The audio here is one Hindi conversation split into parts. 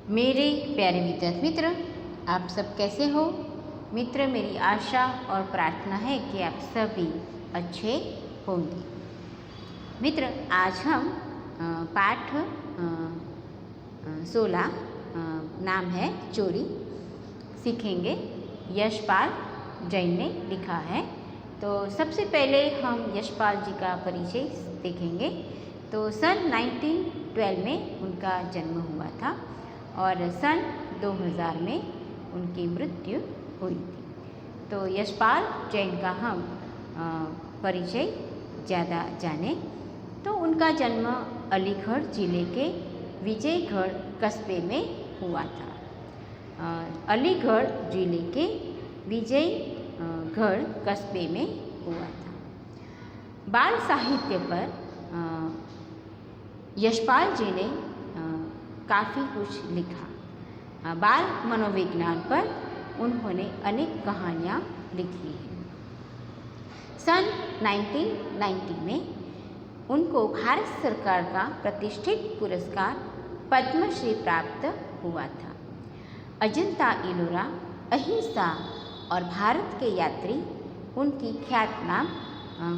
मेरे प्यारे विद्यार्थी मित्र, आप सब कैसे हो? मित्र, मेरी आशा और प्रार्थना है कि आप सभी अच्छे होंगे। मित्र, आज हम पाठ 16 नाम है चोरी सीखेंगे। यशपाल जैन ने लिखा है। तो सबसे पहले हम यशपाल जी का परिचय देखेंगे। तो सन 1912 में उनका जन्म हुआ था और सन 2000 में उनकी मृत्यु हुई थी। तो यशपाल जैन का हम परिचय ज़्यादा जाने तो उनका जन्म अलीगढ़ ज़िले के विजयगढ़ कस्बे में हुआ था। अलीगढ़ ज़िले के विजयगढ़ कस्बे में हुआ था। बाल साहित्य पर यशपाल जी ने काफ़ी कुछ लिखा। बाल मनोविज्ञान पर उन्होंने अनेक कहानियाँ लिखी हैं। सन 1990 में उनको भारत सरकार का प्रतिष्ठित पुरस्कार पद्मश्री प्राप्त हुआ था। अजंता इलोरा, अहिंसा और भारत के यात्री उनकी ख्यातनाम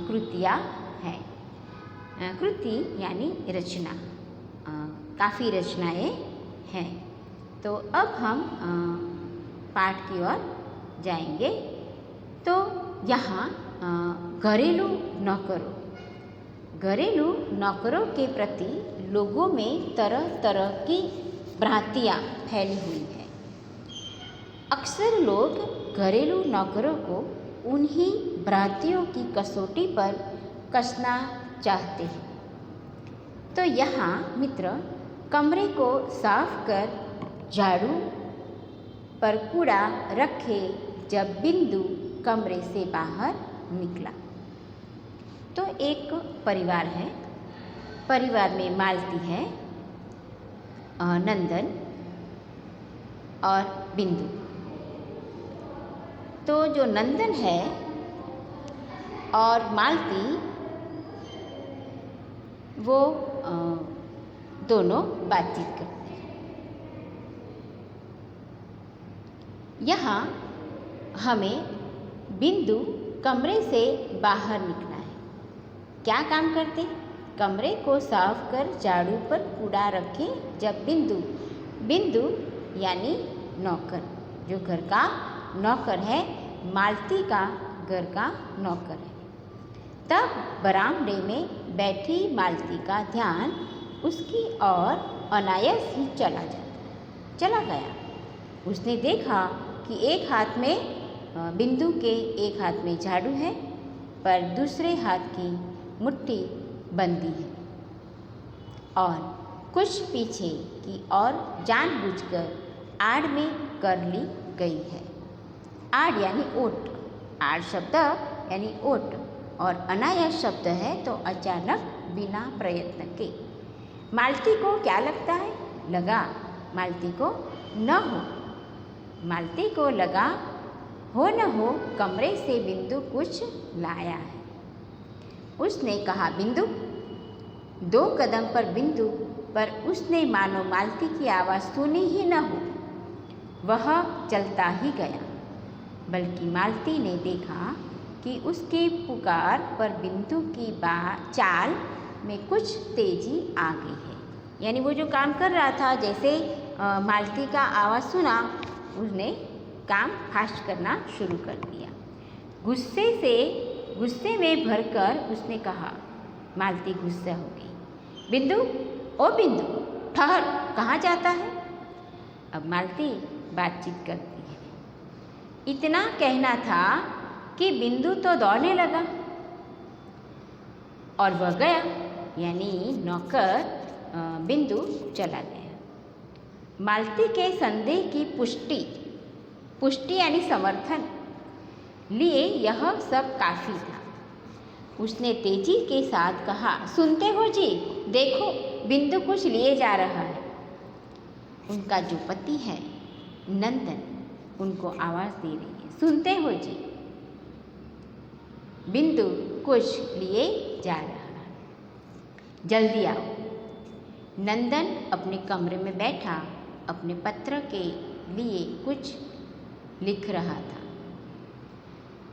कृतियाँ हैं। कृति यानी रचना, काफ़ी रचनाएं हैं। तो अब हम पाठ की ओर जाएंगे। तो यहाँ घरेलू नौकरों के प्रति लोगों में तरह तरह की भ्रांतियाँ फैली हुई हैं। अक्सर लोग घरेलू नौकरों को उन्हीं भ्रांतियों की कसौटी पर कसना चाहते हैं। तो यहाँ मित्र, कमरे को साफ कर झाड़ू पर कूड़ा रखे जब बिंदु कमरे से बाहर निकला। तो एक परिवार है। परिवार में मालती है, नंदन और बिंदु। तो जो नंदन है और मालती, वो दोनों बातचीत करते हैं। यहाँ हमें बिंदु कमरे से बाहर निकला है। क्या काम करते? कमरे को साफ कर झाड़ू पर कूड़ा रखे जब बिंदु यानी नौकर, जो घर का नौकर है, मालती का घर का नौकर है। तब बरामदे में बैठी मालती का ध्यान उसकी ओर अनायास ही चला गया। उसने देखा कि एक हाथ में बिंदु के एक हाथ में झाड़ू है, पर दूसरे हाथ की मुट्ठी बंदी है और कुछ पीछे की ओर जानबूझकर आड़ में कर ली गई है। आड़ यानी ओट, आड़ शब्द यानी ओट और अनायास शब्द है तो अचानक बिना प्रयत्न के। मालती को क्या लगता है? लगा मालती को लगा हो न हो कमरे से बिंदु कुछ लाया है। उसने कहा बिंदु। 2 कदम पर बिंदु, पर उसने मानो मालती की आवाज़ सुनी ही न हो। वह चलता ही गया, बल्कि मालती ने देखा कि उसकी पुकार पर बिंदु की चाल में कुछ तेजी आ गई है। यानी वो जो काम कर रहा था, जैसे मालती का आवाज़ सुना, उसने काम फास्ट करना शुरू कर दिया। गुस्से में भरकर उसने कहा। मालती गुस्सा हो गई। बिंदु, ओ बिंदु, ठहर, कहाँ जाता है? अब मालती बातचीत करती है। इतना कहना था कि बिंदु तो दौड़ने लगा और वह गया, यानी नौकर बिंदु चला गया। मालती के संदेह की पुष्टि यानी समर्थन लिए यह सब काफ़ी था। उसने तेजी के साथ कहा, सुनते हो जी, देखो बिंदु कुछ लिए जा रहा है। उनका जो पति है नंदन, उनको आवाज़ दे रही है, सुनते हो जी, बिंदु कुछ लिए जा रहा है, जल्दी आओ। नंदन अपने कमरे में बैठा अपने पत्र के लिए कुछ लिख रहा था।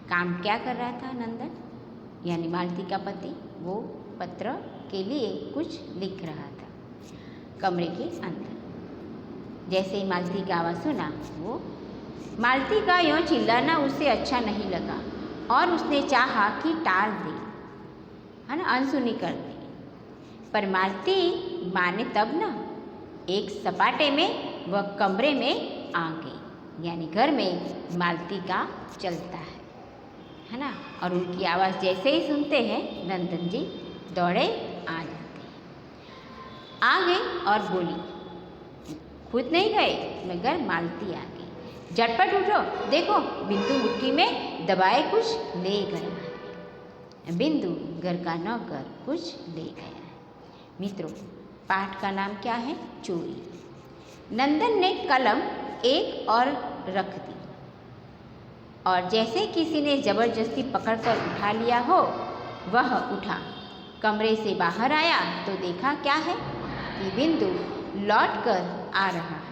काम क्या कर रहा था नंदन, यानी मालती का पति? वो पत्र के लिए कुछ लिख रहा था कमरे के अंदर। जैसे ही मालती का आवाज़ सुना, वो मालती का यूँ चिल्लाना उसे अच्छा नहीं लगा और उसने चाहा कि टाल दे, है ना, अनसुनी कर दे। पर मालती माने तब ना। एक सपाटे में वह कमरे में आ गई, यानी घर में मालती का चलता है ना। और उनकी आवाज़ जैसे ही सुनते हैं नंदन जी दौड़े आ जाते हैं। आ गई और बोली, खुद नहीं गए मगर मालती आ गई। झटपट उठो, देखो बिंदु मुट्ठी में दबाए कुछ ले गया है। बिंदु घर का नौकर कुछ ले गया है। मित्रों, पाठ का नाम क्या है? चोरी। नंदन ने कलम एक और रख दी और जैसे किसी ने जबरदस्ती पकड़कर उठा लिया हो, वह उठा। कमरे से बाहर आया तो देखा क्या है कि बिंदु लौट कर आ रहा है।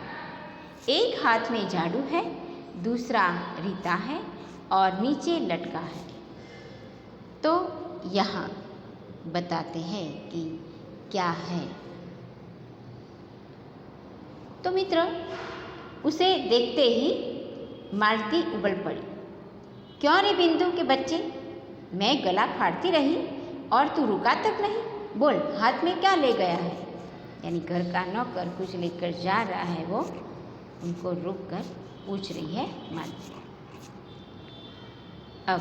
एक हाथ में झाड़ू है, दूसरा रीता है और नीचे लटका है। तो यहाँ बताते हैं कि क्या है। तो मित्र, उसे देखते ही मालती उबल पड़ी। क्यों रे बिंदु के बच्चे, मैं गला फाड़ती रही और तू रुका तक नहीं। बोल, हाथ में क्या ले गया है? यानी घर का नौकर कुछ लेकर जा रहा है, वो उनको रुक कर पूछ रही है मालती। अब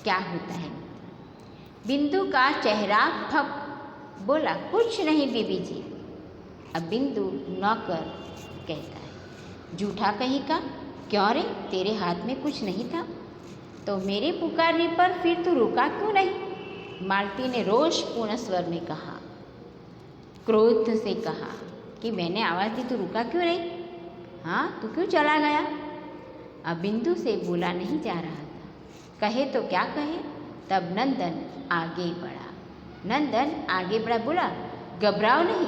क्या होता है? बिंदु का चेहरा फक। बोला, कुछ नहीं बीबी जी। अब बिंदु नौकर कहता है, झूठा कहीं का, क्यों रे, तेरे हाथ में कुछ नहीं था तो मेरे पुकारने पर फिर तू रुका क्यों नहीं? मालती ने रोषपूर्ण स्वर में कहा, क्रोध से कहा कि मैंने आवाज़ दी तो रुका क्यों नहीं? हाँ, तू क्यों चला गया? अब बिंदु से बोला नहीं जा रहा था, कहे तो क्या कहे। तब नंदन आगे बढ़ा। नंदन आगे बढ़ा, बोला, घबराओ नहीं।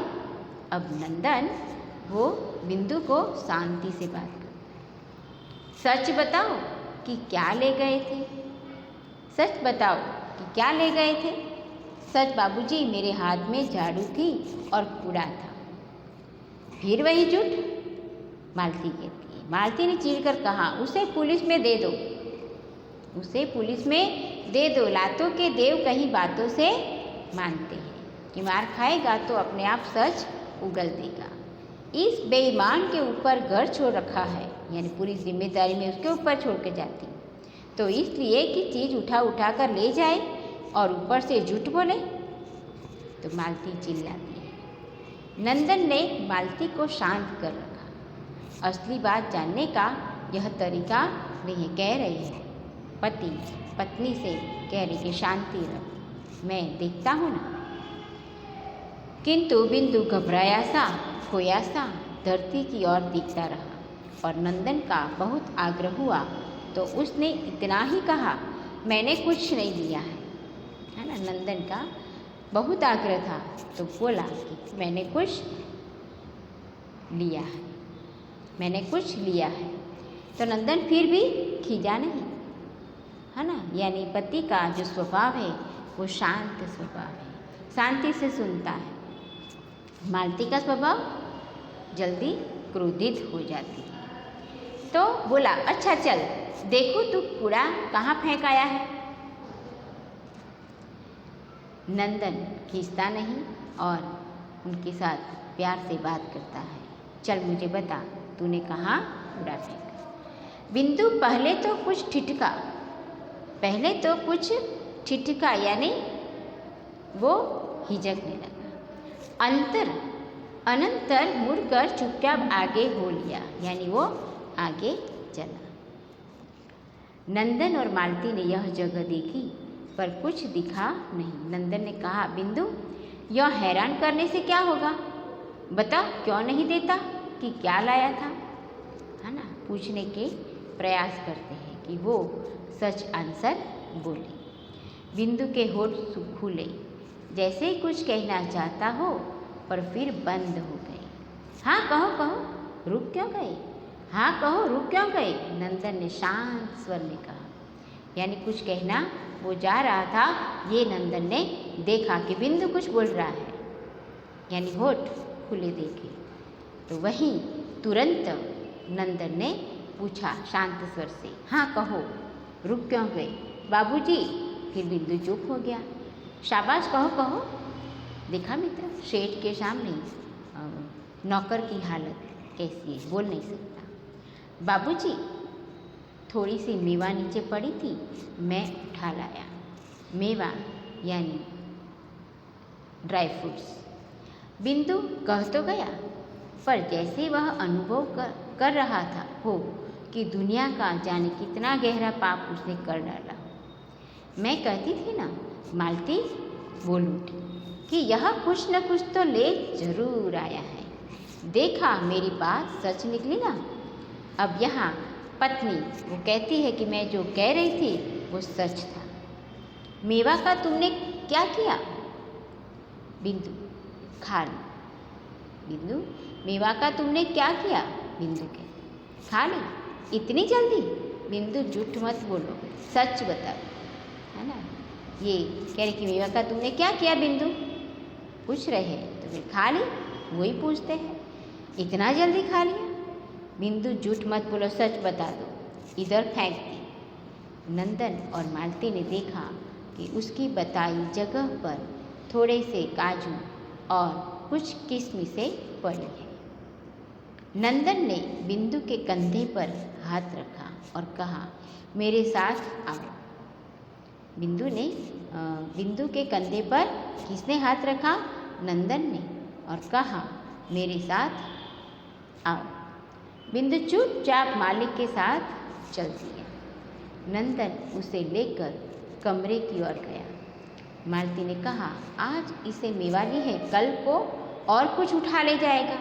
अब नंदन वो बिंदु को शांति से बात कर, सच बताओ कि क्या ले गए थे? सच बताओ कि क्या ले गए थे? सच बाबूजी, मेरे हाथ में झाड़ू थी और कूड़ा था। फिर वही झूठ? मालती कहती है। मालती ने चिढ़कर कहा, उसे पुलिस में दे दो, उसे पुलिस में दे दो। लातों के देव कहीं बातों से मानते हैं कि मार खाएगा तो अपने आप सच उगल देगा। इस बेईमान के ऊपर घर छोड़ रखा है, यानी पूरी जिम्मेदारी में उसके ऊपर छोड़ के जाती हूँ, तो इसलिए कि चीज़ उठा उठा कर ले जाए और ऊपर से झूठ बोले। तो मालती चिल्लाती है। नंदन ने मालती को शांत कर रखा। असली बात जानने का यह तरीका नहीं कह रही है। पति पत्नी से कह रही कि शांति रख, मैं देखता हूँ ना। किंतु बिंदु घबराया सा, खोया सा धरती की ओर देखता रहा और नंदन का बहुत आग्रह हुआ तो उसने इतना ही कहा, मैंने कुछ नहीं लिया है ना। नंदन का बहुत आग्रह था तो बोला कि मैंने कुछ लिया है, मैंने कुछ लिया है। तो नंदन फिर भी खींचा नहीं, है ना। यानी पति का जो स्वभाव है वो शांत स्वभाव है, शांति से सुनता है। मालती का स्वभाव जल्दी क्रोधित हो जाती है। तो बोला, अच्छा चल देखो तू कूड़ा कहाँ फेंक आया है। नंदन खींचता नहीं और उनके साथ प्यार से बात करता है। चल मुझे बता, तूने कहाँ कूड़ा फेंका? बिंदु पहले तो कुछ ठिठका, यानी वो हिचकने लगा। अनंतर मुड़कर चुपचाप आगे हो लिया, यानी वो आगे चला। नंदन और मालती ने यह जगह देखी पर कुछ दिखा नहीं। नंदन ने कहा, बिंदु यह हैरान करने से क्या होगा, बता क्यों नहीं देता कि क्या लाया था, है ना। पूछने के प्रयास करते हैं कि वो सच आंसर बोले। बिंदु के होठ खुले, जैसे ही कुछ कहना चाहता हो पर फिर बंद हो गए। हाँ कहो कहो, रुक क्यों गए? हाँ कहो, रुक क्यों गए? नंदन ने शांत स्वर में कहा। यानी कुछ कहना वो जा रहा था, ये नंदन ने देखा कि बिंदु कुछ बोल रहा है, यानी होठ खुले देखे। तो वहीं तुरंत नंदन ने पूछा शांत स्वर से, हाँ कहो, रुक क्यों गए? बाबूजी। फिर बिंदु चुप हो गया। शाबाश, कहो कहो। देखा मित्र, सेठ के सामने नौकर की हालत कैसी है, बोल नहीं सकता। बाबूजी, थोड़ी सी मेवा नीचे पड़ी थी, मैं उठा लाया। मेवा यानी ड्राई फ्रूट्स। बिंदु कह तो गया, पर जैसे वह अनुभव कर रहा था हो कि दुनिया का जाने कितना गहरा पाप उसने कर डाला। मैं कहती थी ना मालती, बोल उठी, कि यह कुछ न कुछ तो ले जरूर आया है। देखा मेरी बात सच निकली ना। अब यहाँ पत्नी वो कहती है कि मैं जो कह रही थी वो सच था। मेवा का तुमने क्या किया? बिंदु, खा ली। बिंदु, मेवा का तुमने क्या किया? बिंदु के, खा ली। इतनी जल्दी? बिंदु, झूठ मत बोलो, सच बताओ, है ना। ये कह रही कि मेवा का तुमने क्या किया? बिंदु पूछ रहे हैं तो फिर खा ली, वही पूछते हैं, इतना जल्दी खा लिया? बिंदु, झूठ मत बोलो, सच बता दो। इधर फेंक दी। नंदन और मालती ने देखा कि उसकी बताई जगह पर थोड़े से काजू और कुछ किशमिशें पड़ी हैं। नंदन ने बिंदु के कंधे पर हाथ रखा और कहा, मेरे साथ आओ। बिंदु के कंधे पर किसने हाथ रखा? नंदन ने, और कहा, मेरे साथ आओ। बिंदु चुपचाप मालिक के साथ चल दिया। नंदन उसे लेकर कमरे की ओर गया। मालती ने कहा, आज इसे मेवा ली है, कल को और कुछ उठा ले जाएगा।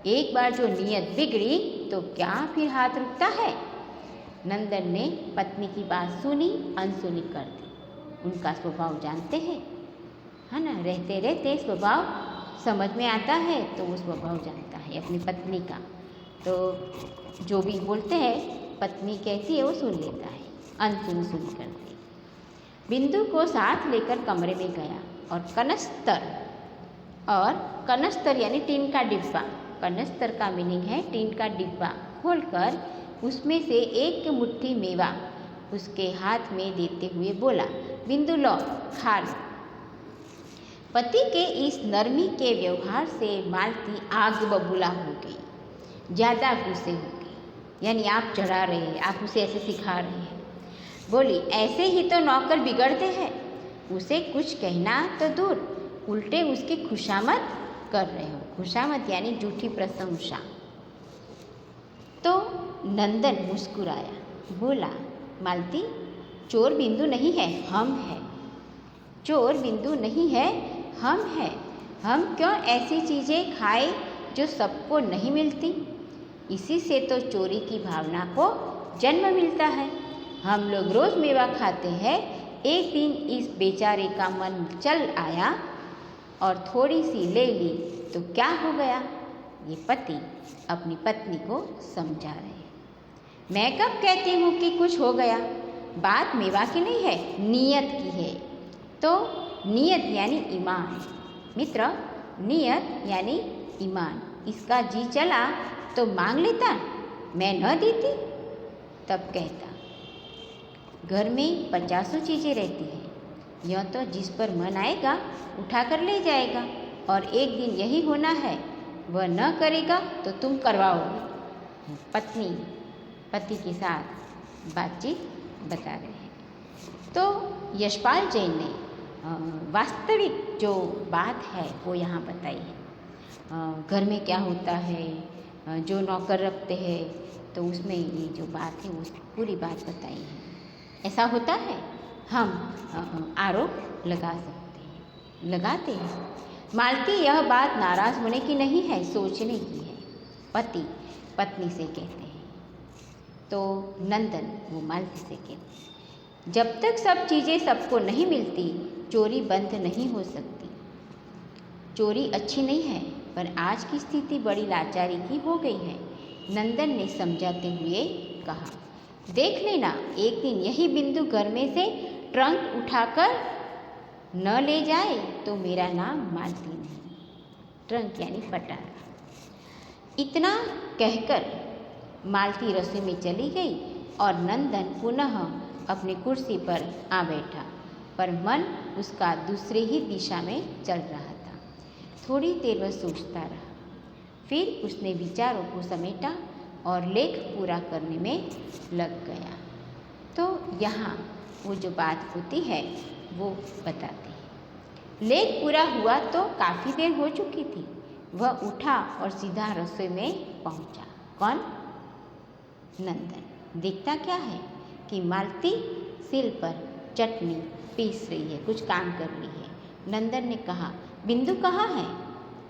एक बार जो नीयत बिगड़ी तो क्या फिर हाथ रुकता है? नंदन ने पत्नी की बात सुनी, अनसुनी कर दी। उनका स्वभाव जानते हैं, है ना, रहते रहते स्वभाव समझ में आता है तो वो स्वभाव जानता है अपनी पत्नी का। तो जो भी बोलते हैं पत्नी कहती है वो सुन लेता है, अनसुनी कर दी। बिंदु को साथ लेकर कमरे में गया और कनस्तर यानी टीन का डिब्बा, कनस्तर का मीनिंग है टीन का डिब्बा, खोलकर उसमें से एक मुट्ठी मेवा उसके हाथ में देते हुए बोला, बिंदु लो, खा लो। पति के इस नरमी के व्यवहार से मालती आग बबूला हो गई, ज़्यादा गुस्से हो गई। यानी आप चढ़ा रहे हैं, आप उसे ऐसे सिखा रहे हैं। बोली, ऐसे ही तो नौकर बिगड़ते हैं, उसे कुछ कहना तो दूर, उल्टे उसकी खुशामद कर रहे हो। खुशामद यानी झूठी प्रशंसा। तो नंदन मुस्कुराया, बोला, मालती, चोर बिंदु नहीं है, हम हैं। चोर बिंदु नहीं है, हम हैं। हम क्यों ऐसी चीज़ें खाए जो सबको नहीं मिलती? इसी से तो चोरी की भावना को जन्म मिलता है। हम लोग रोज़ मेवा खाते हैं। एक दिन इस बेचारे का मन चल आया और थोड़ी सी ले ली तो क्या हो गया? ये पति अपनी पत्नी को समझा रहे हैं। मैं कब कहती हूँ कि कुछ हो गया? बात मेवा की नहीं है, नीयत की है। तो नीयत यानी ईमान। मित्र, नीयत यानी ईमान। इसका जी चला तो मांग लेता, मैं न देती तब कहता। घर में 50 चीज़ें रहती हैं, यह तो जिस पर मन आएगा उठा कर ले जाएगा, और एक दिन यही होना है, वह न करेगा तो तुम करवाओगे। पत्नी पति के साथ बातचीत बता रहे हैं। तो यशपाल जैन ने वास्तविक जो बात है वो यहाँ बताई है। घर में क्या होता है, जो नौकर रखते हैं, तो उसमें ये जो बात है वो पूरी बात बताई है। ऐसा होता है, हम आरोप लगा सकते हैं, लगाते हैं। मालती यह बात नाराज़ होने की नहीं है, सोचने की है, पति पत्नी से कहते हैं। तो नंदन वो मालती से कहते हैं, जब तक सब चीज़ें सबको नहीं मिलती, चोरी बंद नहीं हो सकती। चोरी अच्छी नहीं है, पर आज की स्थिति बड़ी लाचारी की हो गई है। नंदन ने समझाते हुए कहा, देख लेना, एक दिन यही बिंदु घर में से ट्रंक उठाकर न ले जाए तो मेरा नाम मालती नहीं। ट्रंक यानी पटारा। इतना कहकर मालती रसोई में चली गई और नंदन पुनः अपनी कुर्सी पर आ बैठा, पर मन उसका दूसरे ही दिशा में चल रहा था। थोड़ी देर वह सोचता रहा, फिर उसने विचारों को समेटा और लेख पूरा करने में लग गया। तो यहाँ वो जो बात होती है वो बताते हैं। लेख पूरा हुआ तो काफ़ी देर हो चुकी थी। वह उठा और सीधा रसोई में पहुँचा। कौन? नंदन। देखता क्या है कि मालती सिल पर चटनी पीस रही है, कुछ काम कर रही है। नंदन ने कहा, बिंदु कहाँ है?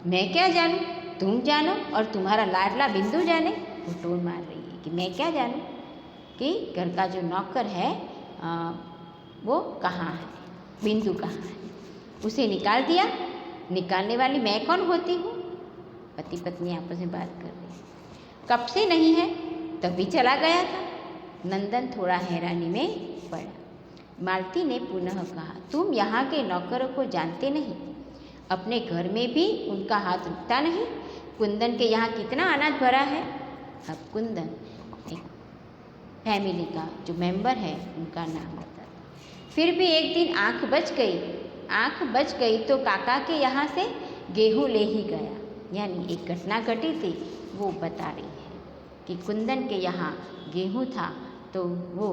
मैं क्या जानूँ, तुम जानो और तुम्हारा लाडला बिंदु जाने। वो टोन मार रही है कि मैं क्या जानूँ कि घर का जो नौकर है वो कहाँ है, बिंदु कहाँ है। उसे निकाल दिया, निकालने वाली मैं कौन होती हूँ? पति पत्नी आपस में बात कर रही है। कब से नहीं है, तभी चला गया था। नंदन थोड़ा हैरानी में पड़ा। मालती ने पुनः कहा, तुम यहाँ के नौकरों को जानते नहीं, अपने घर में भी उनका हाथ रुकता नहीं। कुंदन के यहाँ कितना अनाज भरा है। अब कुंदन एक फैमिली का जो मेंबर है उनका नाम बता। फिर भी एक दिन आँख बच गई तो काका के यहाँ से गेहूँ ले ही गया। यानी एक घटना घटी थी वो बता रही है कि कुंदन के यहाँ गेहूँ था तो वो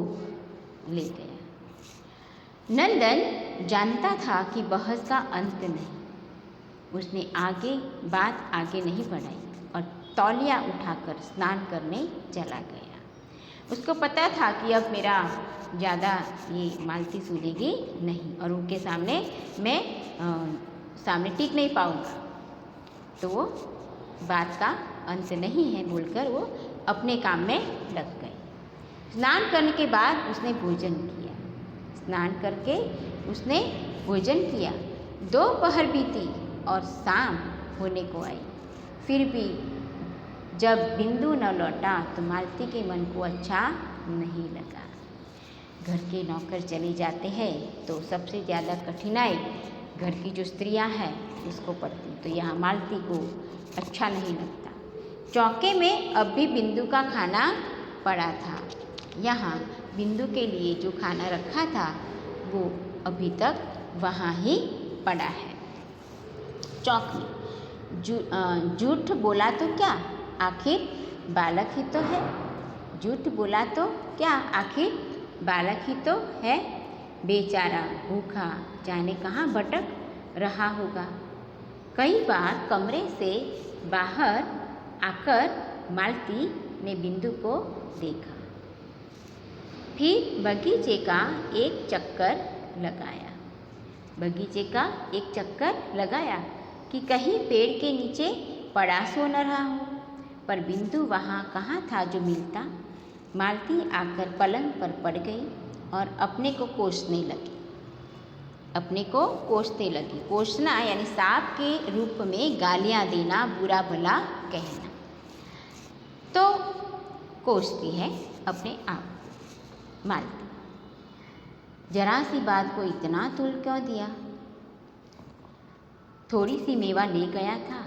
ले गया। नंदन जानता था कि बहस का अंत नहीं। उसने बात आगे नहीं बढ़ाई और तौलिया उठाकर स्नान करने चला गया। उसको पता था कि अब मेरा ज़्यादा ये मालती सुनेगी नहीं और उनके सामने मैं सामने टिक नहीं पाऊँगा। तो वो बात का अंत नहीं है बोलकर वो अपने काम में लग गए। स्नान करने के बाद उसने भोजन किया। स्नान करके उसने भोजन किया। दोपहर बीती और शाम होने को आई। फिर भी जब बिंदु न लौटा तो मालती के मन को अच्छा नहीं लगा। घर के नौकर चले जाते हैं तो सबसे ज़्यादा कठिनाई घर की जो स्त्रियां हैं उसको पड़ती। तो यहाँ मालती को अच्छा नहीं लगता। चौके में अब भी बिंदु का खाना पड़ा था। यहाँ बिंदु के लिए जो खाना रखा था वो अभी तक वहाँ ही पड़ा है चौक में। झूठ बोला तो क्या, आखिर बालक ही तो है। झूठ बोला तो क्या, आखिर बालक ही तो है। बेचारा भूखा जाने कहाँ भटक रहा होगा। कई बार कमरे से बाहर आकर मालती ने बिंदु को देखा। फिर बगीचे का एक चक्कर लगाया कि कहीं पेड़ के नीचे पड़ा सो न रहा हो। पर बिंदु वहाँ कहाँ था जो मिलता। मालती आकर पलंग पर पड़ गई और अपने को कोसने लगी। कोसना यानी सांप के रूप में गालियाँ देना, बुरा भला कहना। तो कोसती है अपने आप मालती। जरा सी बात को इतना तुल क्यों दिया। थोड़ी सी मेवा ले गया था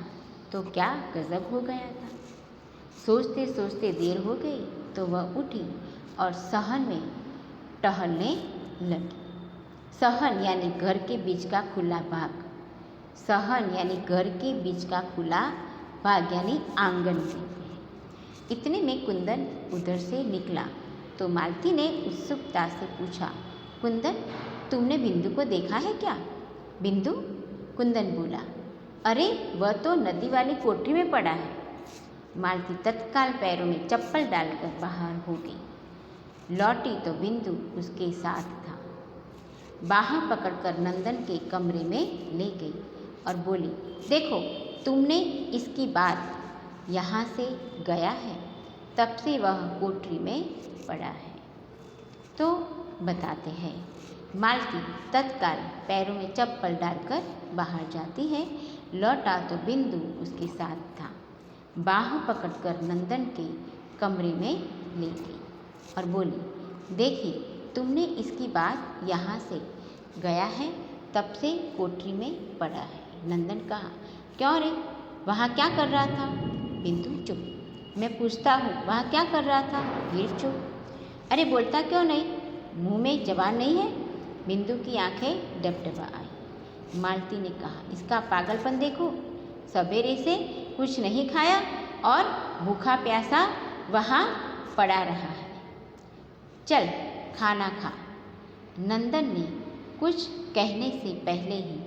तो क्या गजब हो गया था। सोचते सोचते देर हो गई तो वह उठी और सहन में टहलने लगी। सहन यानी घर के बीच का खुला भाग यानी आंगन कहते हैं। इतने में कुंदन उधर से निकला तो मालती ने उत्सुकता से पूछा, कुंदन, तुमने बिंदु को देखा है क्या? बिंदु? कुंदन बोला, अरे वह तो नदी वाली कोठरी में पड़ा है। मालती तत्काल पैरों में चप्पल डालकर बाहर हो गई। लौटी तो बिंदु उसके साथ था। बाह पकड़कर नंदन के कमरे में ले गई और बोली, देखो, तुमने इसकी बात यहाँ से गया है, तब से वह कोठरी में पड़ा है। तो बताते हैं। मालती तत्काल पैरों में चप्पल डालकर बाहर जाती है, लौटा तो बिंदु उसके साथ था। बाह पकड़कर नंदन के कमरे में ले गई और बोली, देखिए तुमने इसकी बात यहाँ से गया है तब से कोठरी में पड़ा है। नंदन कहा, क्यों रे, वहाँ क्या कर रहा था? बिंदु चुप। मैं पूछता हूँ वहाँ क्या कर रहा था? वीर चुप। अरे बोलता क्यों नहीं, मुंह में जबान नहीं है? बिंदु की आंखें डबडबा आई। मालती ने कहा, इसका पागलपन देखो, सवेरे से कुछ नहीं खाया और भूखा प्यासा वहाँ पड़ा रहा है। चल खाना खा। नंदन ने कुछ कहने से पहले ही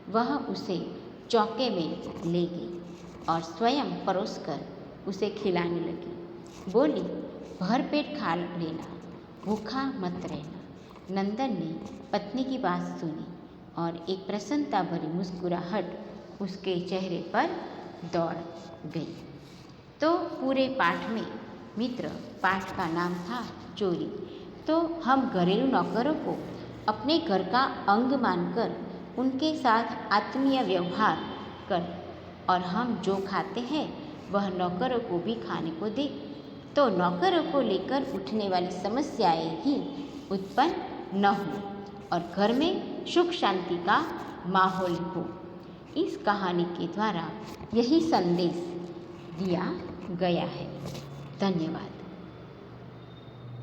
वह उसे चौके में ले गई और स्वयं परोसकर उसे खिलाने लगी। बोली, भर पेट खा लेना, भूखा मत रहना। नंदन ने पत्नी की बात सुनी और एक प्रसन्नता भरी मुस्कुराहट उसके चेहरे पर दौड़ गई। तो पूरे पाठ में मित्र पाठ का नाम था चोरी। तो हम घरेलू नौकरों को अपने घर का अंग मानकर उनके साथ आत्मीय व्यवहार कर और हम जो खाते हैं वह नौकरों को भी खाने को दे, तो नौकरों को लेकर उठने वाली समस्याएं ही उत्पन्न न हो और घर में सुख शांति का माहौल हो। इस कहानी के द्वारा यही संदेश दिया गया है। धन्यवाद।